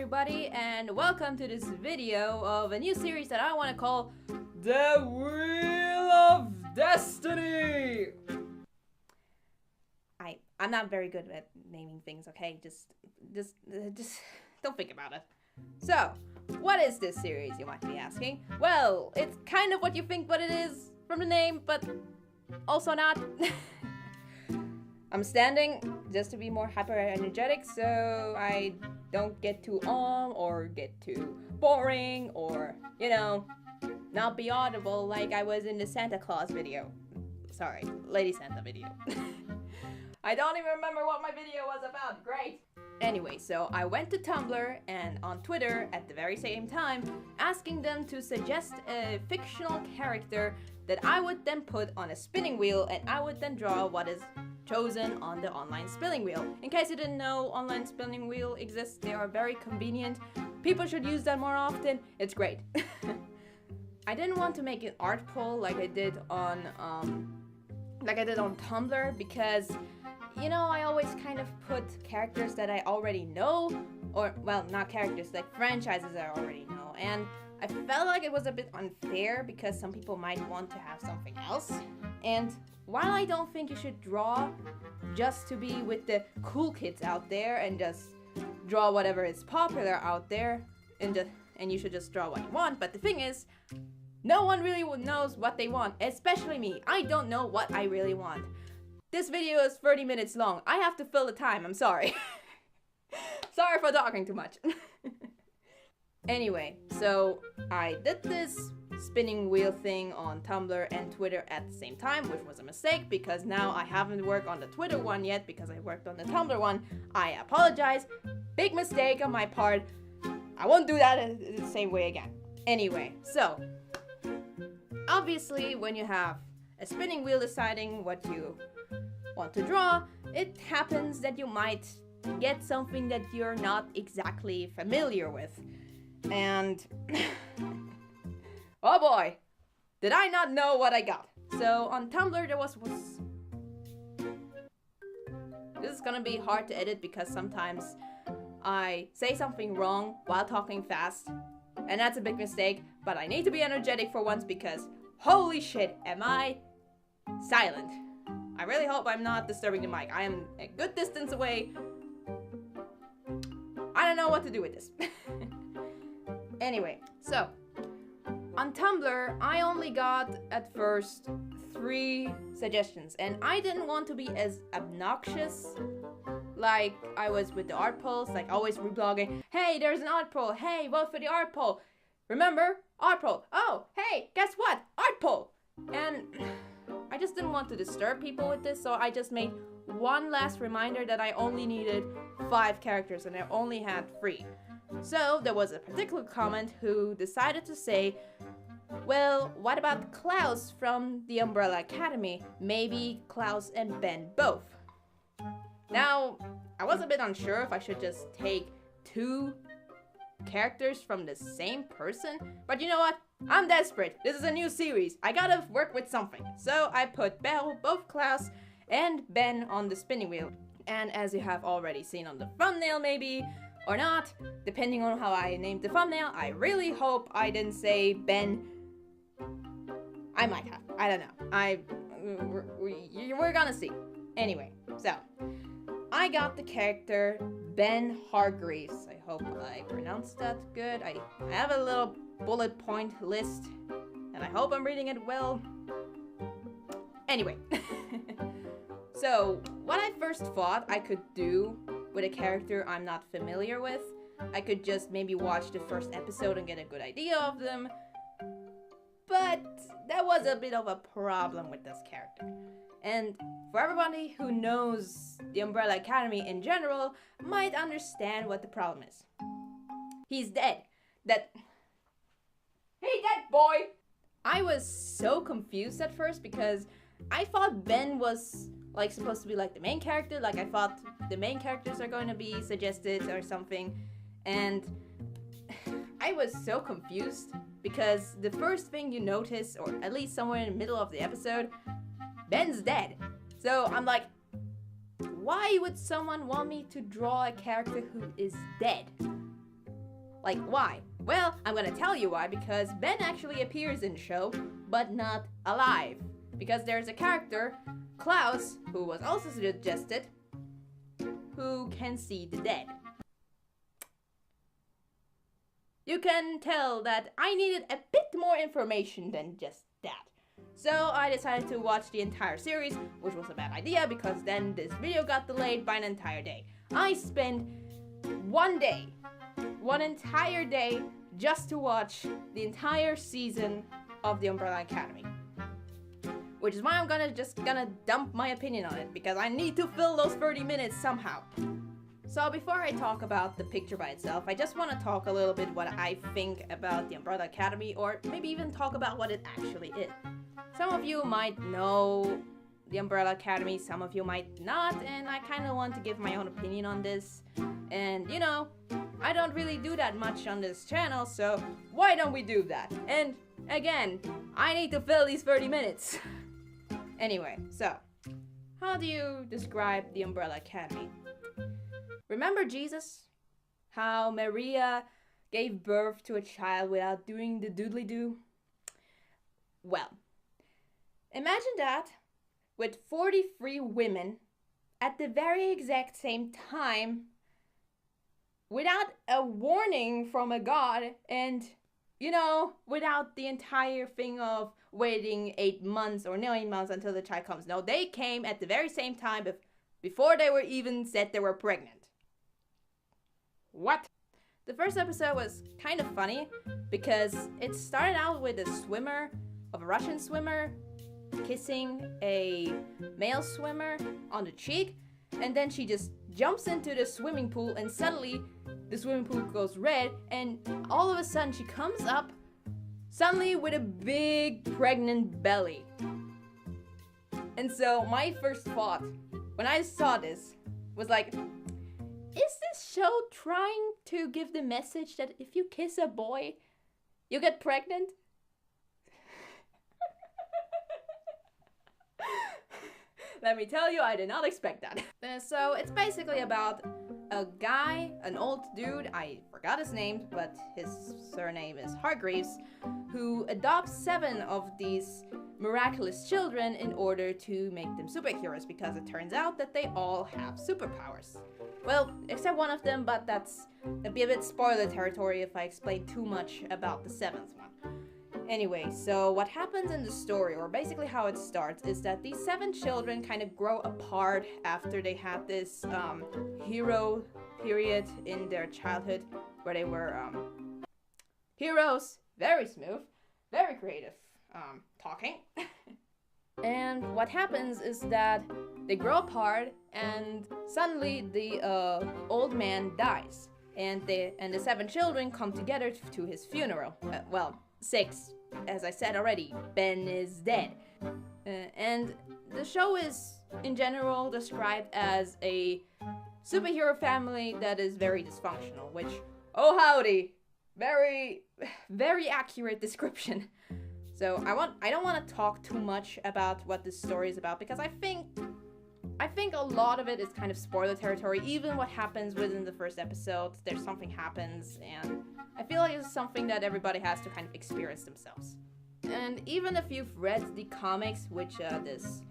everybody, and welcome to this video of a new series that I want to call The Wheel of Destiny! I'm not very good at naming things, okay? Just don't think about it. So, what is this series, you might be asking? Well, it's kind of what you think what it is from the name, but also not. I'm standing just to be more hyper energetic, so I don't get too or get too boring or, not be audible like I was in the Santa Claus video. Sorry, Lady Santa video. I don't even remember what my video was about. Great. Anyway, so I went to Tumblr and on Twitter at the very same time, asking them to suggest a fictional character that I would then put on a spinning wheel, and I would then draw what is chosen on the online spinning wheel. In case you didn't know, online spinning wheel exists. They are very convenient. People should use them more often. It's great. I didn't want to make an art poll like I did on Tumblr because, I always kind of put characters that I already know, or, well, not characters, like franchises I already know, and I felt like it was a bit unfair because some people might want to have something else. And while I don't think you should draw just to be with the cool kids out there and just draw whatever is popular out there, and you should just draw what you want, but the thing is, no one really knows what they want, especially me. I don't know what I really want. This video is 30 minutes long. I have to fill the time, I'm sorry. Sorry for talking too much. Anyway, so I did this spinning wheel thing on Tumblr and Twitter at the same time, which was a mistake because now I haven't worked on the Twitter one yet because I worked on the Tumblr one. I apologize. Big mistake on my part. I won't do that the same way again. Anyway, so obviously when you have a spinning wheel deciding what you want to draw, it happens that you might get something that you're not exactly familiar with. And oh boy, did I not know what I got. So on Tumblr there was this is gonna be hard to edit because sometimes I say something wrong while talking fast, and that's a big mistake, but I need to be energetic for once because holy shit, am I silent. I really hope I'm not disturbing the mic. I am a good distance away. I don't know what to do with this. Anyway, so on Tumblr, I only got at first 3 suggestions, and I didn't want to be as obnoxious like I was with the art polls, like always reblogging. Hey, there's an art poll. Hey, vote for the art poll. Remember? Art poll. Oh, hey, guess what? Art poll. And I just didn't want to disturb people with this, so I just made one last reminder that I only needed 5 characters and I only had 3. So there was a particular comment who decided to say, well, what about Klaus from the Umbrella Academy? Maybe Klaus and Ben both. Now, I was a bit unsure if I should just take 2 characters from the same person, but you know what? I'm desperate. This is a new series. I gotta work with something. So I put both Klaus and Ben on the spinning wheel. And as you have already seen on the thumbnail maybe, or not, depending on how I named the thumbnail, I really hope I didn't say Ben. I might have. I don't know. We're gonna see. Anyway, so I got the character Ben Hargreaves. I hope I pronounced that good. I have a little bullet point list, and I hope I'm reading it well. Anyway, so what I first thought I could do with a character I'm not familiar with, I could just maybe watch the first episode and get a good idea of them, but that was a bit of a problem with this character. And for everybody who knows the Umbrella Academy in general, might understand what the problem is. He's dead. Hey, dead boy! I was so confused at first because I thought Ben was supposed to be like the main character. Like I thought the main characters are going to be suggested or something. And I was so confused because the first thing you notice, or at least somewhere in the middle of the episode, Ben's dead. So I'm like, why would someone want me to draw a character who is dead? Like, why? Well, I'm gonna tell you why, because Ben actually appears in the show, but not alive. Because there's a character, Klaus, who was also suggested, who can see the dead. You can tell that I needed a bit more information than just that. So I decided to watch the entire series, which was a bad idea because then this video got delayed by an entire day. I spent one entire day just to watch the entire season of The Umbrella Academy. Which is why I'm gonna dump my opinion on it, because I need to fill those 30 minutes somehow. So before I talk about the picture by itself, I just want to talk a little bit what I think about The Umbrella Academy, or maybe even talk about what it actually is. Some of you might know The Umbrella Academy, some of you might not, and I kind of want to give my own opinion on this. And you know, I don't really do that much on this channel, so why don't we do that? And again, I need to fill these 30 minutes. Anyway, so, how do you describe The Umbrella Academy? Remember Jesus? How Maria gave birth to a child without doing the doodly-doo? Well, imagine that with 43 women at the very exact same time without a warning from a god and, you know, without the entire thing of waiting 8 months or 9 months until the child comes. No, they came at the very same time before they were even said they were pregnant. What? The first episode was kind of funny because it started out with a Russian swimmer, kissing a male swimmer on the cheek, and then she just jumps into the swimming pool and suddenly the swimming pool goes red and all of a sudden she comes up suddenly with a big pregnant belly. And so my first thought when I saw this was like, is this show trying to give the message that if you kiss a boy, you get pregnant? Let me tell you, I did not expect that. So it's basically about a guy, an old dude, I forgot his name, but his surname is Hargreaves, who adopts 7 of these miraculous children in order to make them superheroes, because it turns out that they all have superpowers. Well, except one of them, but that'd be a bit spoiler territory if I explain too much about the 7th one. Anyway, so what happens in the story, or basically how it starts, is that these 7 children kind of grow apart after they had this hero period in their childhood where they were heroes. Very smooth, very creative talking. And what happens is that they grow apart and suddenly the old man dies. And the 7 children come together to his funeral. Well, 6, as I said already. Ben is dead. And the show is, in general, described as a superhero family that is very dysfunctional, which, oh howdy, very, very accurate description. So I don't want to talk too much about what this story is about, because I think a lot of it is kind of spoiler territory. Even what happens within the first episode, there's something happens, and I feel like it's something that everybody has to kind of experience themselves. And even if you've read the comics, which this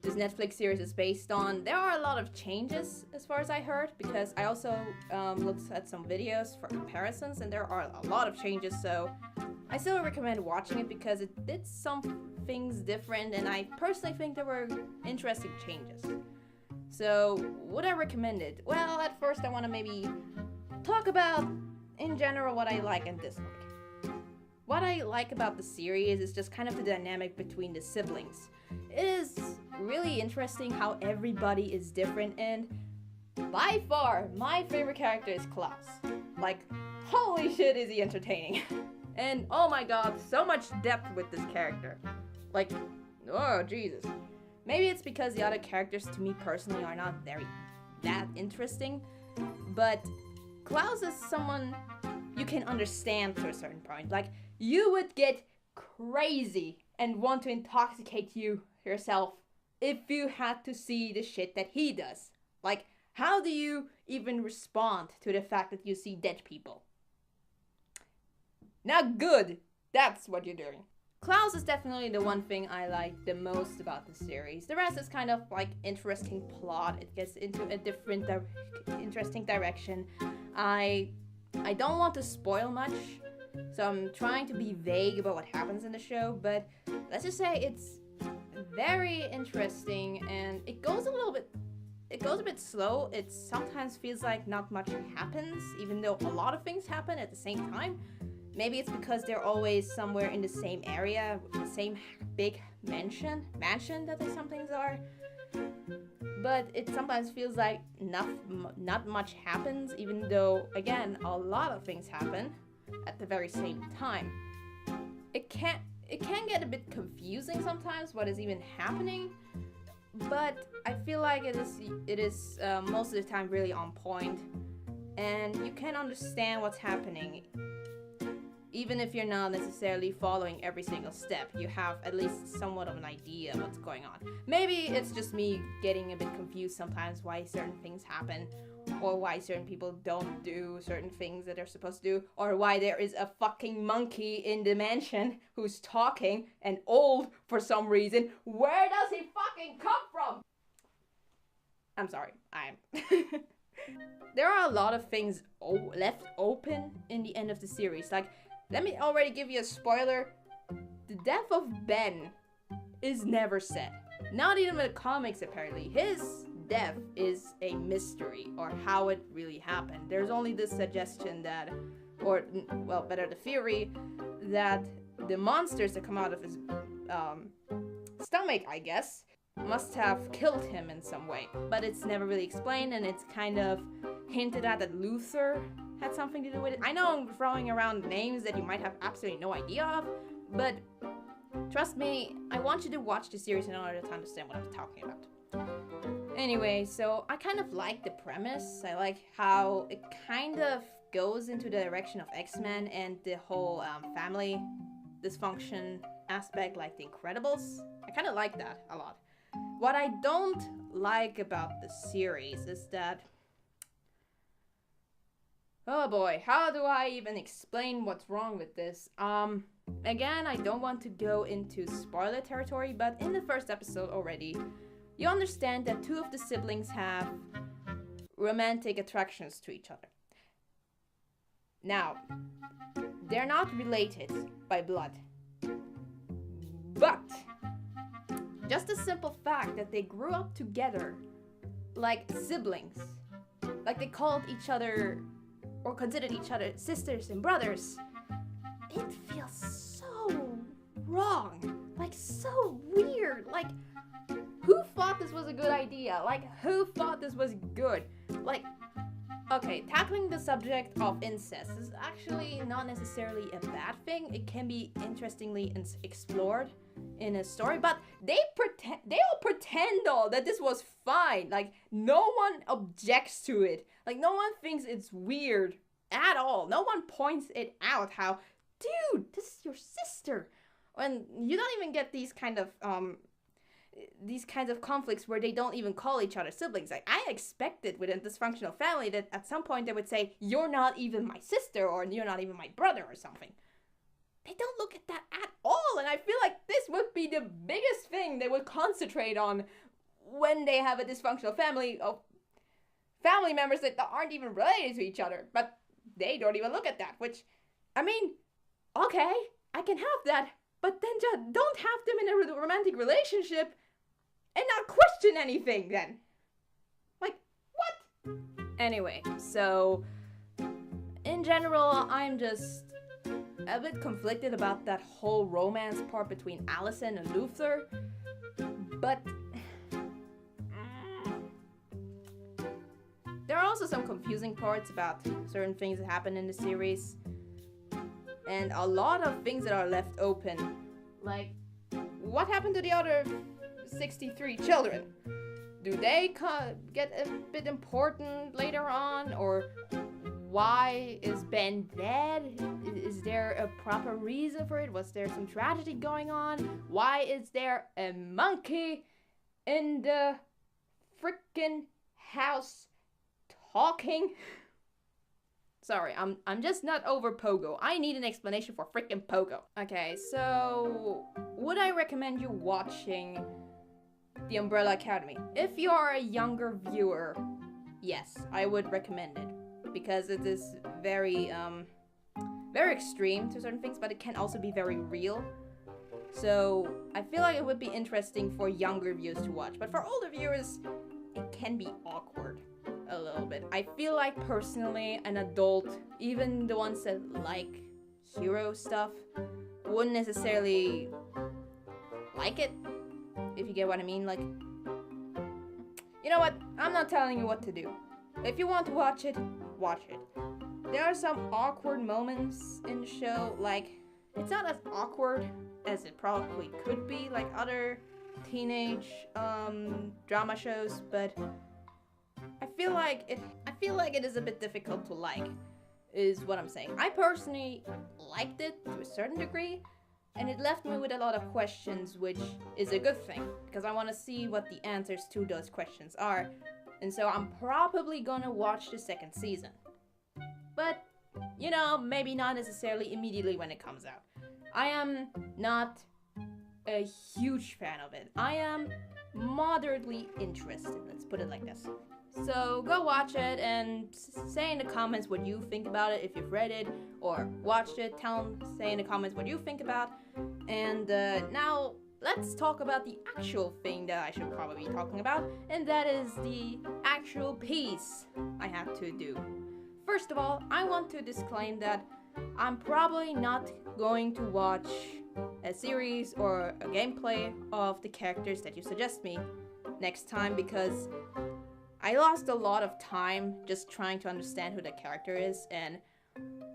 Netflix series is based on, there are a lot of changes as far as I heard, because I also looked at some videos for comparisons, and there are a lot of changes, so I still recommend watching it because it did some things different, and I personally think there were interesting changes. So, would I recommend it? Well, at first I want to maybe talk about, in general, what I like and dislike. What I like about the series is just kind of the dynamic between the siblings. It is really interesting how everybody is different, and by far, my favorite character is Klaus. Like, holy shit is he entertaining. And oh my god, so much depth with this character. Like, oh Jesus. Maybe it's because the other characters to me personally are not that interesting, but Klaus is someone you can understand to a certain point. Like, you would get crazy and want to intoxicate yourself if you had to see the shit that he does. Like, how do you even respond to the fact that you see dead people? Not good. That's what you're doing. Klaus is definitely the one thing I like the most about the series. The rest is kind of like interesting plot. It gets into a different interesting direction. I don't want to spoil much, so I'm trying to be vague about what happens in the show, but let's just say it's very interesting and it goes a bit slow. It sometimes feels like not much happens, even though a lot of things happen at the same time. Maybe it's because they're always somewhere in the same area, the same big mansion that they sometimes are. But it sometimes feels like not much happens, even though, again, a lot of things happen at the very same time. It can get a bit confusing sometimes what is even happening, but I feel like it is most of the time really on point, and you can understand what's happening. Even if you're not necessarily following every single step, you have at least somewhat of an idea of what's going on. Maybe it's just me getting a bit confused sometimes why certain things happen, or why certain people don't do certain things that they're supposed to do, or why there is a fucking monkey in the mansion who's talking and old for some reason. Where does he fucking come from? I'm sorry, There are a lot of things left open in the end of the series. Like, let me already give you a spoiler. The death of Ben is never said. Not even in the comics, apparently. His death is a mystery, or how it really happened. There's only this suggestion that, or, well, better the theory, that the monsters that come out of his stomach, I guess, must have killed him in some way. But it's never really explained, and it's kind of hinted at that Luther had something to do with it. I know I'm throwing around names that you might have absolutely no idea of, but trust me, I want you to watch the series in order to understand what I'm talking about. Anyway, so I kind of like the premise. I like how it kind of goes into the direction of X-Men and the whole family dysfunction aspect, like The Incredibles. I kind of like that a lot. What I don't like about the series is that, oh boy, how do I even explain what's wrong with this? Again, I don't want to go into spoiler territory, but in the first episode already, you understand that two of the siblings have romantic attractions to each other. Now, they're not related by blood, but just the simple fact that they grew up together like siblings, like they called each other or considered each other sisters and brothers, it feels so wrong, like so weird. Like, who thought this was a good idea? Like, who thought this was good? Like, okay, tackling the subject of incest is actually not necessarily a bad thing. It can be interestingly explored in a story, but they all pretend though that this was fine. Like, no one objects to it. Like, no one thinks it's weird at all. No one points it out how, dude, this is your sister. And you don't even get these kinds of conflicts where they don't even call each other siblings. Like, I expected with a dysfunctional family that at some point they would say, you're not even my sister, or you're not even my brother, or something. They don't look at that at all, and I feel like this would be the biggest thing they would concentrate on when they have a dysfunctional family of family members that aren't even related to each other, but they don't even look at that, which, I mean, okay, I can have that, but then just don't have them in a romantic relationship and not question anything then. Like, what? Anyway, so in general, I'm just a bit conflicted about that whole romance part between Allison and Luther, but there are also some confusing parts about certain things that happen in the series, and a lot of things that are left open. Like, what happened to the other 63 children? Do they get a bit important later on? Or why is Ben dead? Is there a proper reason for it? Was there some tragedy going on? Why is there a monkey in the freaking house talking? Sorry, I'm just not over Pogo. I need an explanation for freaking Pogo. Okay, so would I recommend you watching The Umbrella Academy? If you are a younger viewer, yes, I would recommend it because it is very extreme to certain things, but it can also be very real. So I feel like it would be interesting for younger viewers to watch, but for older viewers, it can be awkward a little bit. I feel like personally, an adult, even the ones that like hero stuff, wouldn't necessarily like it, if you get what I mean. Like, you know what? I'm not telling you what to do. If you want to watch it, watch it. There are some awkward moments in the show, like, it's not as awkward as it probably could be, like other teenage drama shows, but I feel like it is a bit difficult to like, is what I'm saying. I personally liked it to a certain degree, and it left me with a lot of questions, which is a good thing, because I want to see what the answers to those questions are, and so I'm probably gonna watch the second season. But, you know, maybe not necessarily immediately when it comes out. I am not a huge fan of it. I am moderately interested, let's put it like this. So go watch it and say in the comments what you think about it if you've read it or watched it. Say in the comments what you think about. And now let's talk about the actual thing that I should probably be talking about, and that is the actual piece I have to do. First of all, I want to disclaim that I'm probably not going to watch a series or a gameplay of the characters that you suggest me next time, because I lost a lot of time just trying to understand who the character is, and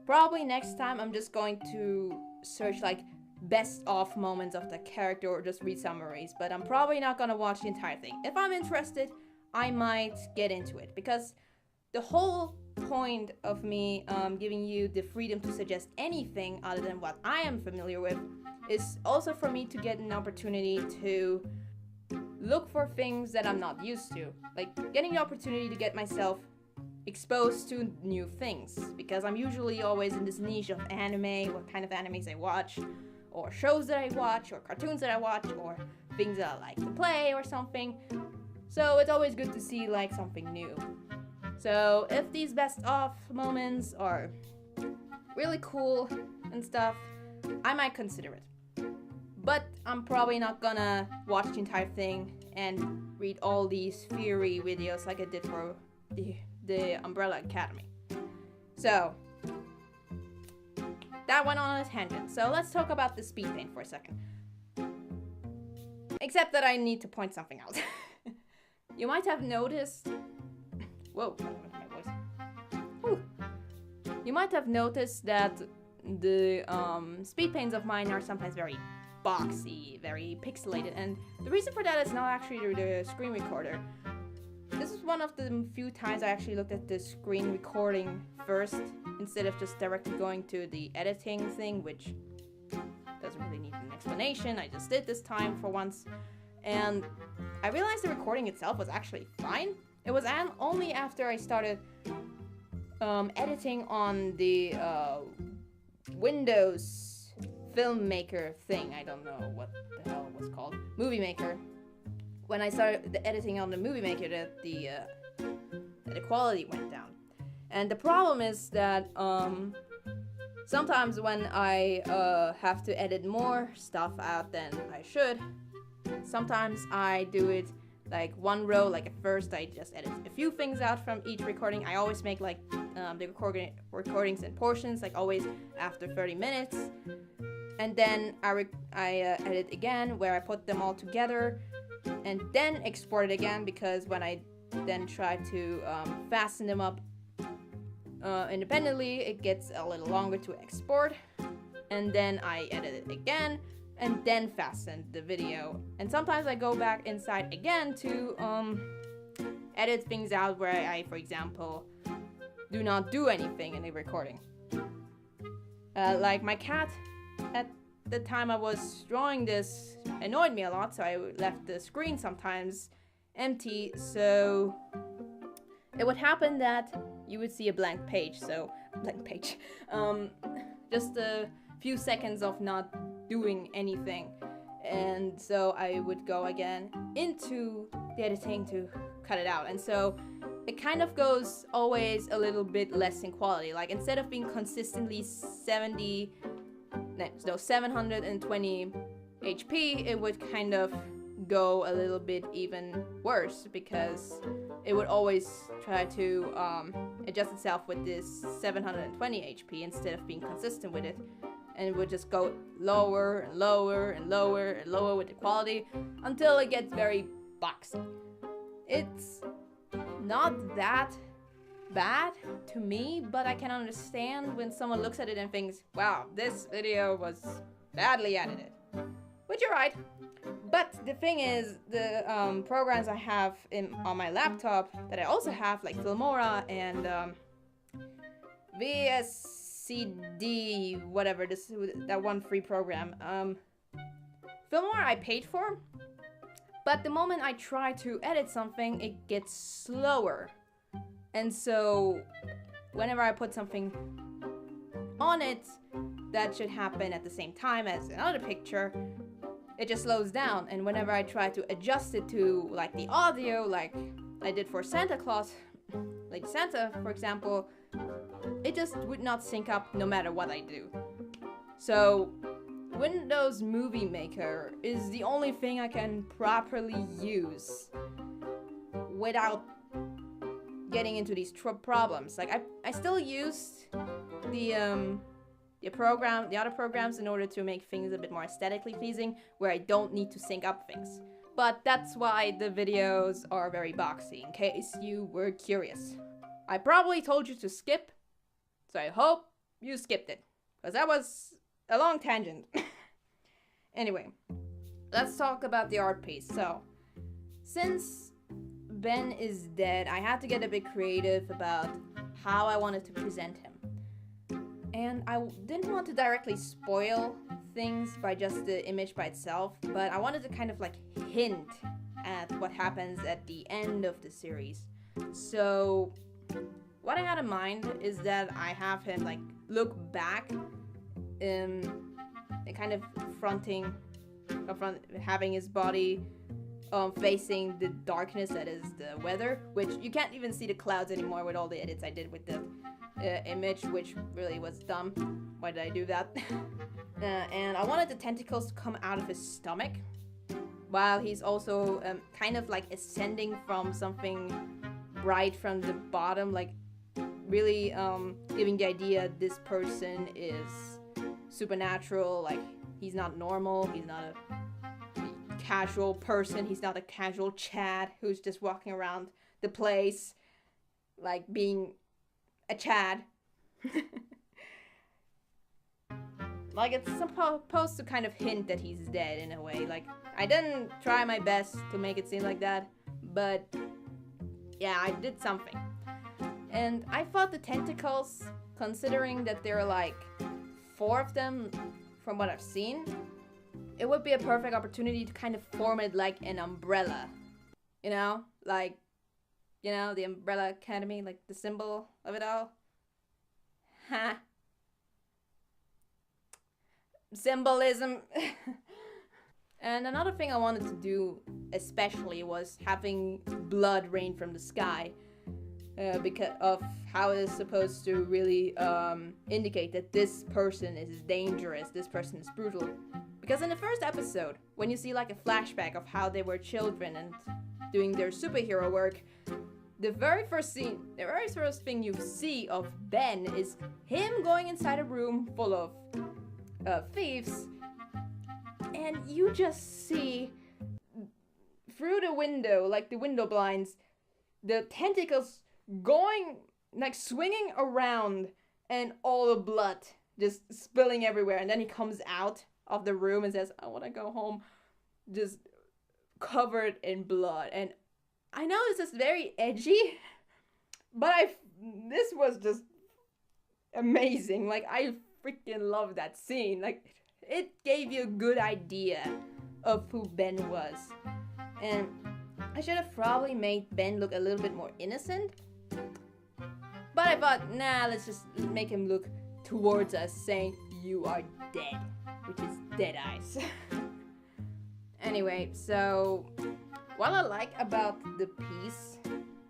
probably next time I'm just going to search like best of moments of the character or just read summaries, but I'm probably not gonna watch the entire thing. If I'm interested, I might get into it, because the whole point of me giving you the freedom to suggest anything other than what I am familiar with is also for me to get an opportunity to look for things that I'm not used to, like getting the opportunity to get myself exposed to new things, because I'm usually always in this niche of anime, what kind of animes I watch, or shows that I watch, or cartoons that I watch, or things that I like to play or something. So it's always good to see like something new. So if these best of moments are really cool and stuff, I might consider it. But I'm probably not gonna watch the entire thing and read all these theory videos like I did for the Umbrella Academy. So that went on a tangent. So let's talk about the speed paint for a second. Except that I need to point something out. You might have noticed... Whoa, that went my voice. Whew. You might have noticed that the speed paints of mine are sometimes very boxy, very pixelated, and the reason for that is not actually the screen recorder. This is one of the few times I actually looked at the screen recording first, instead of just directly going to the editing thing, which doesn't really need an explanation. I just did this time for once, and I realized the recording itself was actually fine. It was only after I started editing on the Windows Filmmaker thing, I don't know what the hell it was called, Movie Maker. When I started the editing on the Movie Maker, that the quality went down. And the problem is that sometimes when I have to edit more stuff out than I should, sometimes I do it like one row. Like at first I just edit a few things out from each recording. I always make like the recordings in portions, like always after 30 minutes. And then I edit again, where I put them all together, and then export it again, because when I then try to fasten them up independently, it gets a little longer to export. And then I edit it again, and then fasten the video. And sometimes I go back inside again to edit things out where I, for example, do not do anything in the recording. Like my cat, at the time I was drawing this, annoyed me a lot, so I left the screen sometimes empty, so it would happen that you would see a blank page. So blank page. Just a few seconds of not doing anything. And so I would go again into the editing to cut it out. And so it kind of goes always a little bit less in quality. Like instead of being consistently 720 HP, it would kind of go a little bit even worse because it would always try to adjust itself with this 720 HP instead of being consistent with it. And it would just go lower and lower and lower and lower with the quality until it gets very boxy. It's not that bad to me, but I can understand when someone looks at it and thinks, wow, this video was badly edited. Which you're right. But the thing is, the programs I have on my laptop that I also have, like Filmora and VSCD, whatever, that one free program. Filmora I paid for, but the moment I try to edit something, it gets slower. And so, whenever I put something on it that should happen at the same time as another picture, it just slows down. And whenever I try to adjust it to like the audio, like I did for Santa Claus, like Santa, for example, it just would not sync up no matter what I do. So Windows Movie Maker is the only thing I can properly use without getting into these problems. Like I still used the other programs in order to make things a bit more aesthetically pleasing, where I don't need to sync up things. But that's why the videos are very boxy, in case you were curious. I probably told you to skip, so I hope you skipped it, because that was a long tangent. Anyway, let's talk about the art piece. So, since Ben is dead, I had to get a bit creative about how I wanted to present him. And I didn't want to directly spoil things by just the image by itself, but I wanted to kind of like hint at what happens at the end of the series. So what I had in mind is that I have him like look back and kind of having his body facing the darkness that is the weather, which you can't even see the clouds anymore with all the edits I did with the image, which really was dumb. Why did I do that? And I wanted the tentacles to come out of his stomach, while he's also kind of like ascending from something bright from the bottom, like really giving the idea this person is supernatural, like he's not normal, he's not a casual person, he's not a casual Chad who's just walking around the place like being a Chad. Like it's supposed to kind of hint that he's dead in a way. Like I didn't try my best to make it seem like that, but yeah, I did something. And I thought the tentacles, considering that there are like 4 of them from what I've seen, it would be a perfect opportunity to kind of form it like an umbrella. You know? Like, you know, the Umbrella Academy, like the symbol of it all. Ha. Symbolism. And another thing I wanted to do especially was having blood rain from the sky. Because of how it is supposed to really indicate that this person is dangerous, this person is brutal. Because in the first episode, when you see like a flashback of how they were children and doing their superhero work, the very first thing you see of Ben is him going inside a room full of thieves, and you just see through the window, like the window blinds, the tentacles going, like swinging around, and all the blood just spilling everywhere. And then he comes out of the room and says, I want to go home, just covered in blood. And I know this is very edgy, but this was just amazing. Like, I freaking love that scene. Like, it gave you a good idea of who Ben was. And I should have probably made Ben look a little bit more innocent. But I thought, nah, let's just make him look towards us saying, "You are dead," which is dead eyes. Anyway, so what I like about the piece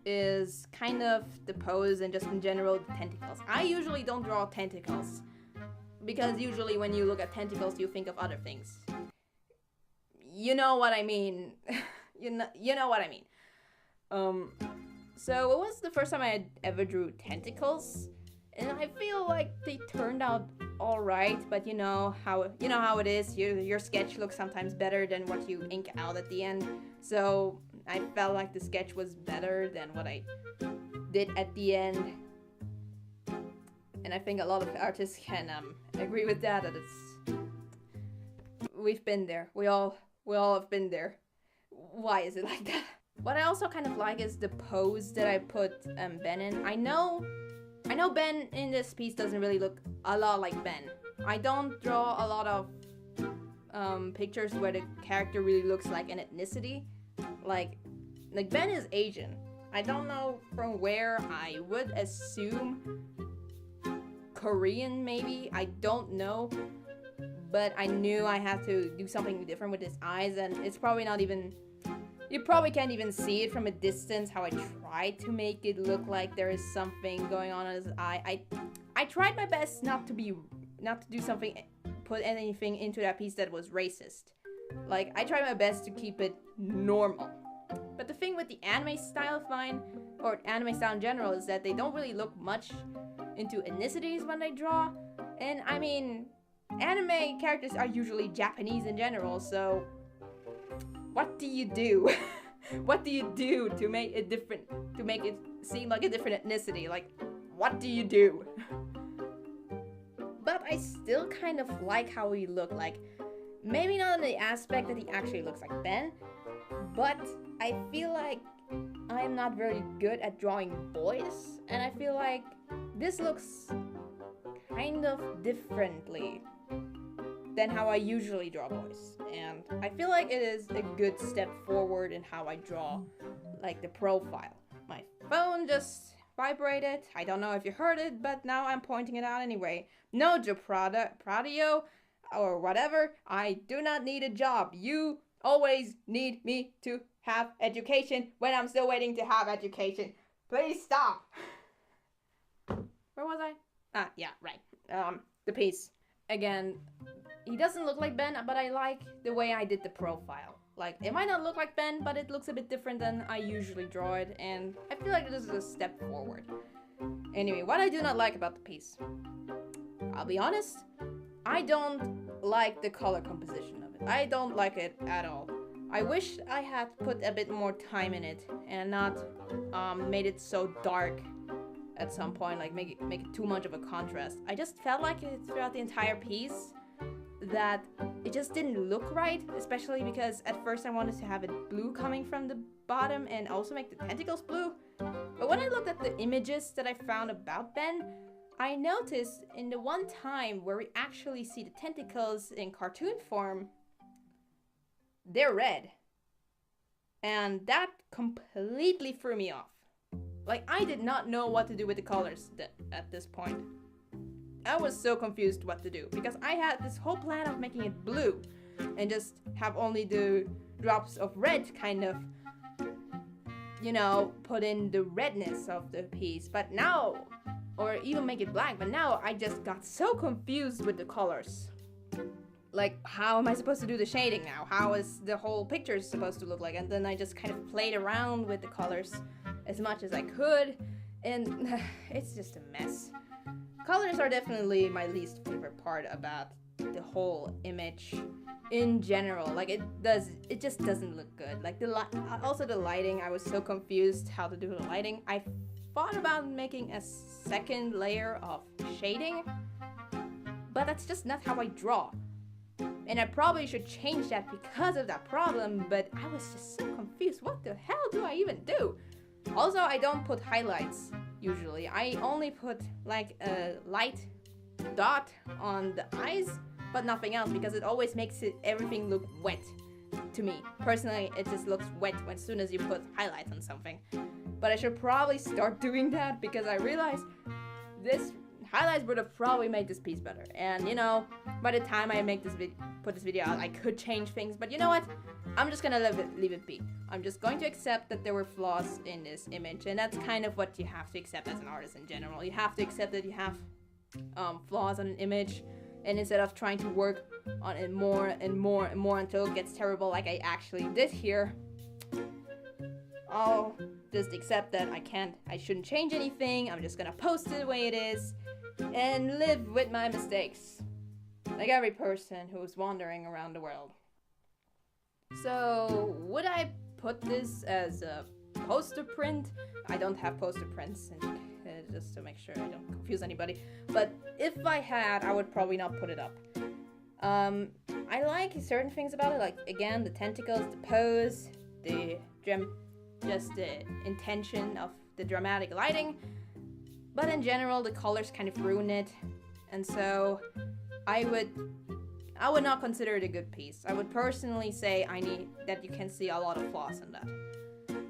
is kind of the pose and just in general the tentacles. I usually don't draw tentacles because usually when you look at tentacles you think of other things. You know what I mean. you know what I mean. So it was the first time I had ever drew tentacles, and I feel like they turned out all right. But you know how it is. Your sketch looks sometimes better than what you ink out at the end. So I felt like the sketch was better than what I did at the end, and I think a lot of artists can agree with that. That we've been there. We all have been there. Why is it like that? What I also kind of like is the pose that I put Ben in. I know Ben in this piece doesn't really look a lot like Ben. I don't draw a lot of pictures where the character really looks like an ethnicity. Like Ben is Asian. I don't know from where. I would assume Korean maybe. I don't know. But I knew I had to do something different with his eyes, and it's probably not even... You probably can't even see it from a distance how I tried to make it look like there is something going on in his eye. I tried my best not to do something, put anything into that piece that was racist. Like, I tried my best to keep it normal. But the thing with the anime style of mine, or anime style in general, is that they don't really look much into ethnicities when they draw. And I mean, anime characters are usually Japanese in general, so what do you do? What do you do to make it different, to make it seem like a different ethnicity? Like, what do you do? But I still kind of like how he looked. Like, maybe not in the aspect that he actually looks like Ben, but I feel like I am not very good at drawing boys, and I feel like this looks kind of differently than how I usually draw boys, and I feel like it is a good step forward in how I draw, like, the profile. My phone just vibrated. I don't know if you heard it, but now I'm pointing it out anyway. No, Pradio, or whatever, I do not need a job. You always need me to have education when I'm still waiting to have education. Please stop. Where was I? Yeah, right. The piece. Again, he doesn't look like Ben, but I like the way I did the profile. Like, it might not look like Ben, but it looks a bit different than I usually draw it, and I feel like this is a step forward. Anyway, what I do not like about the piece, I'll be honest, I don't like the color composition of it. I don't like it at all. I wish I had put a bit more time in it and not made it so dark at some point, like make it too much of a contrast. I just felt like it throughout the entire piece that it just didn't look right, especially because at first I wanted to have it blue coming from the bottom and also make the tentacles blue. But when I looked at the images that I found about Ben, I noticed in the one time where we actually see the tentacles in cartoon form, they're red. And that completely threw me off. Like, I did not know what to do with the colors at this point. I was so confused what to do, because I had this whole plan of making it blue and just have only the drops of red kind of, you know, put in the redness of the piece. But now, or even make it black, but now I just got so confused with the colors. Like, how am I supposed to do the shading now? How is the whole picture supposed to look like? And then I just kind of played around with the colors as much as I could, and it's just a mess. Colors are definitely my least favorite part about the whole image in general. Like, it just doesn't look good. Like, also the lighting, I was so confused how to do the lighting. I thought about making a second layer of shading, but that's just not how I draw. And I probably should change that because of that problem, but I was just so confused. What the hell do I even do? Also, I don't put highlights usually. I only put like a light dot on the eyes, but nothing else, because it always makes everything look wet to me. Personally, it just looks wet as soon as you put highlights on something. but I should probably start doing that because I realized this highlights would have probably made this piece better. And you know, by the time I make this put this video out, I could change things, but you know what? I'm just gonna leave it be. I'm just going to accept that there were flaws in this image, and that's kind of what you have to accept as an artist in general. You have to accept that you have flaws on an image, and instead of trying to work on it more and more and more until it gets terrible like I actually did here, I'll just accept that I shouldn't change anything. I'm just gonna post it the way it is and live with my mistakes, like every person who's wandering around the world. So, would I put this as a poster print? I don't have poster prints, just to make sure I don't confuse anybody. But if I had, I would probably not put it up. I like certain things about it, like, again, the tentacles, the pose, just the intention of the dramatic lighting. But in general, the colors kind of ruin it. And so, I would not consider it a good piece. I would personally say that you can see a lot of flaws in that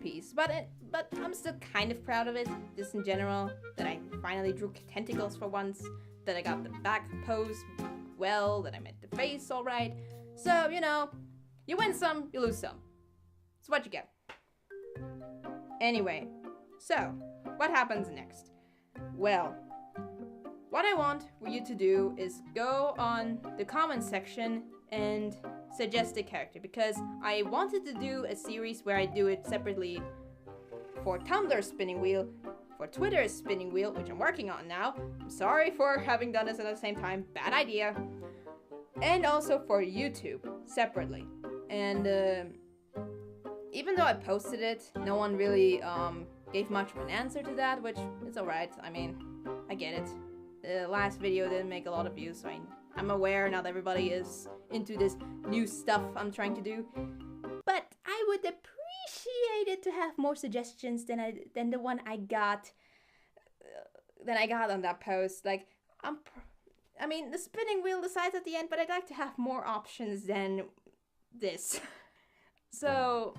piece. But I'm still kind of proud of it, just in general, that I finally drew tentacles for once, that I got the back pose well, that I made the face alright. So, you know, you win some, you lose some. It's what you get. Anyway, so, what happens next? Well, what I want for you to do is go on the comments section and suggest a character, because I wanted to do a series where I do it separately for Tumblr spinning wheel, for Twitter's spinning wheel, which I'm working on now. I'm sorry for having done this at the same time, bad idea. And also for YouTube separately. And even though I posted it, no one really gave much of an answer to that, which is alright. I mean, I get it. The last video didn't make a lot of views, so I'm aware not everybody is into this new stuff I'm trying to do. But I would appreciate it to have more suggestions than the one I got on that post. Like, I mean, the spinning wheel decides at the end, but I'd like to have more options than this. So,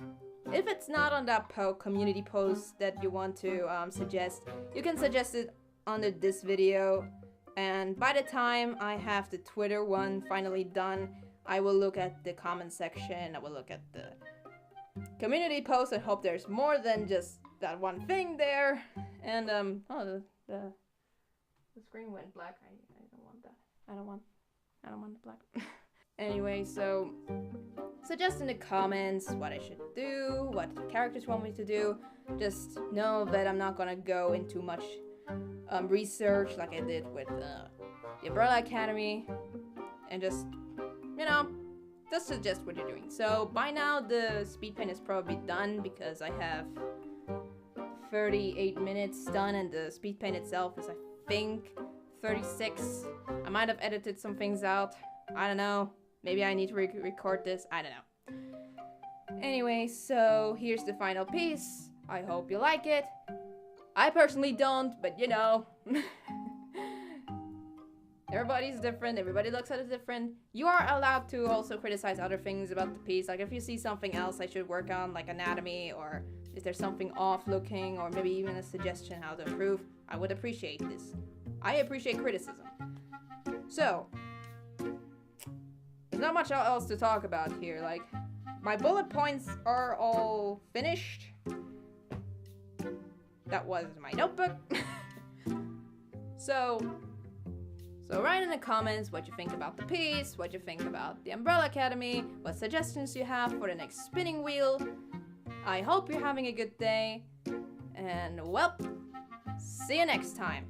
if it's not on that community post that you want to suggest, you can suggest it under this video, and by the time I have the Twitter one finally done, I will look at the comment section, I will look at the community post and hope there's more than just that one thing there. And oh, the screen went black. I don't want that. I don't want the black. Anyway, so suggest in the comments what I should do, what characters want me to do. Just know that I'm not gonna go into much research like I did with the Umbrella Academy, and just, you know, just suggest what you're doing. So by now the speed paint is probably done, because I have 38 minutes done, and the speed paint itself is, I think, 36. I might have edited some things out, I don't know, maybe I need to record this, I don't know. Anyway, so here's the final piece. I hope you like it. I personally don't, but you know, everybody's different, everybody looks at it different. You are allowed to also criticize other things about the piece, like if you see something else I should work on, like anatomy, or is there something off looking, or maybe even a suggestion how to improve, I would appreciate this. I appreciate criticism. So, there's not much else to talk about here, like, my bullet points are all finished. That was my notebook. So write in the comments what you think about the piece, what you think about the Umbrella Academy, what suggestions you have for the next spinning wheel. I hope you're having a good day, and well, see you next time.